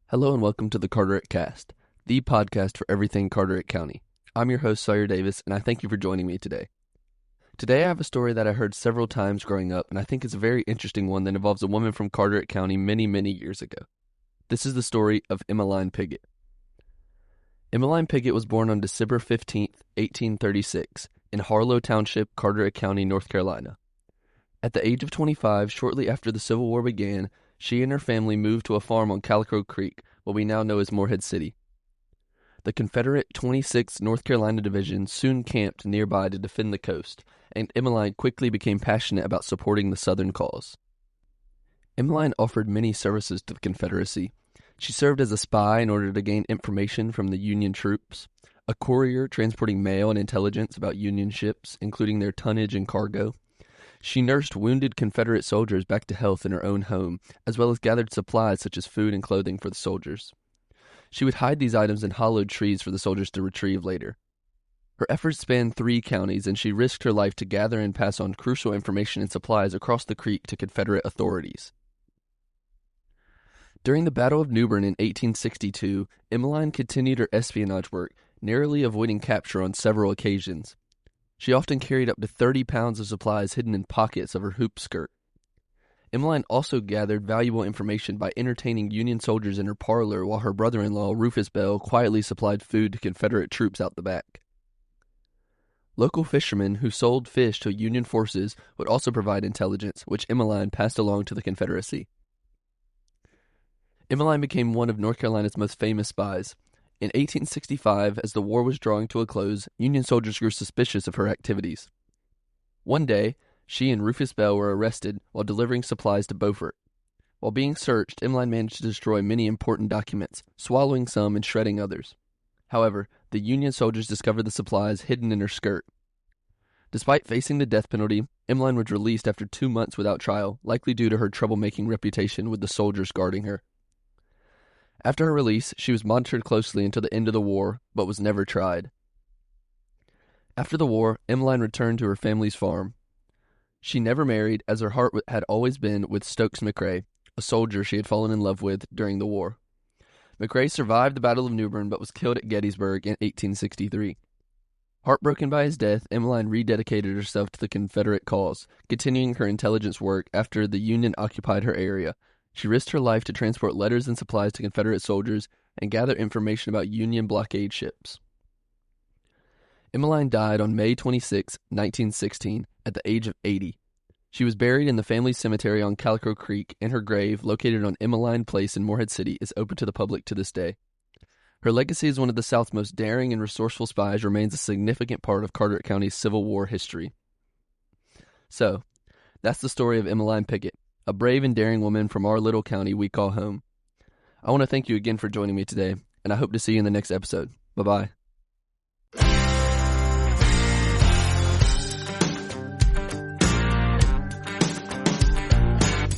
Hello and welcome to the Carteret Cast, the podcast for everything Carteret County. I'm your host, Sawyer Davis, and I thank you for joining me today. Today I have a story that I heard several times growing up, and I think it's a very interesting one that involves a woman from Carteret County many years ago. This is the story of Emeline Piggott. Emeline Piggott was born on December 15th, 1836, in Harlow Township, Carteret County, North Carolina. At the age of 25, shortly after the Civil War began, she and her family moved to a farm on Calico Creek, what we now know as Morehead City. The Confederate 26th North Carolina Division soon camped nearby to defend the coast, and Emeline quickly became passionate about supporting the Southern cause. Emeline offered many services to the Confederacy. She served as a spy in order to gain information from the Union troops, a courier transporting mail and intelligence about Union ships, including their tonnage and cargo. She nursed wounded Confederate soldiers back to health in her own home, as well as gathered supplies such as food and clothing for the soldiers. She would hide these items in hollowed trees for the soldiers to retrieve later. Her efforts spanned 3 counties, and she risked her life to gather and pass on crucial information and supplies across the creek to Confederate authorities. During the Battle of New Bern in 1862, Emeline continued her espionage work, narrowly avoiding capture on several occasions. She often carried up to 30 pounds of supplies hidden in pockets of her hoop skirt. Emeline also gathered valuable information by entertaining Union soldiers in her parlor while her brother-in-law, Rufus Bell, quietly supplied food to Confederate troops out the back. Local fishermen who sold fish to Union forces would also provide intelligence, which Emeline passed along to the Confederacy. Emeline became one of North Carolina's most famous spies. In 1865, as the war was drawing to a close, Union soldiers grew suspicious of her activities. One day, she and Rufus Bell were arrested while delivering supplies to Beaufort. While being searched, Emeline managed to destroy many important documents, swallowing some and shredding others. However, the Union soldiers discovered the supplies hidden in her skirt. Despite facing the death penalty, Emeline was released after 2 months without trial, likely due to her troublemaking reputation with the soldiers guarding her. After her release, she was monitored closely until the end of the war, but was never tried. After the war, Emeline returned to her family's farm. She never married, as her heart had always been with Stokes McRae, a soldier she had fallen in love with during the war. McRae survived the Battle of New Bern, but was killed at Gettysburg in 1863. Heartbroken by his death, Emeline rededicated herself to the Confederate cause, continuing her intelligence work after the Union occupied her area. She risked her life to transport letters and supplies to Confederate soldiers and gather information about Union blockade ships. Emeline died on May 26, 1916, at the age of 80. She was buried in the family cemetery on Calico Creek, and her grave, located on Emeline Place in Morehead City, is open to the public to this day. Her legacy as one of the South's most daring and resourceful spies remains a significant part of Carteret County's Civil War history. So, that's the story of Emeline Piggott, a brave and daring woman from our little county we call home. I want to thank you again for joining me today, and I hope to see you in the next episode. Bye-bye.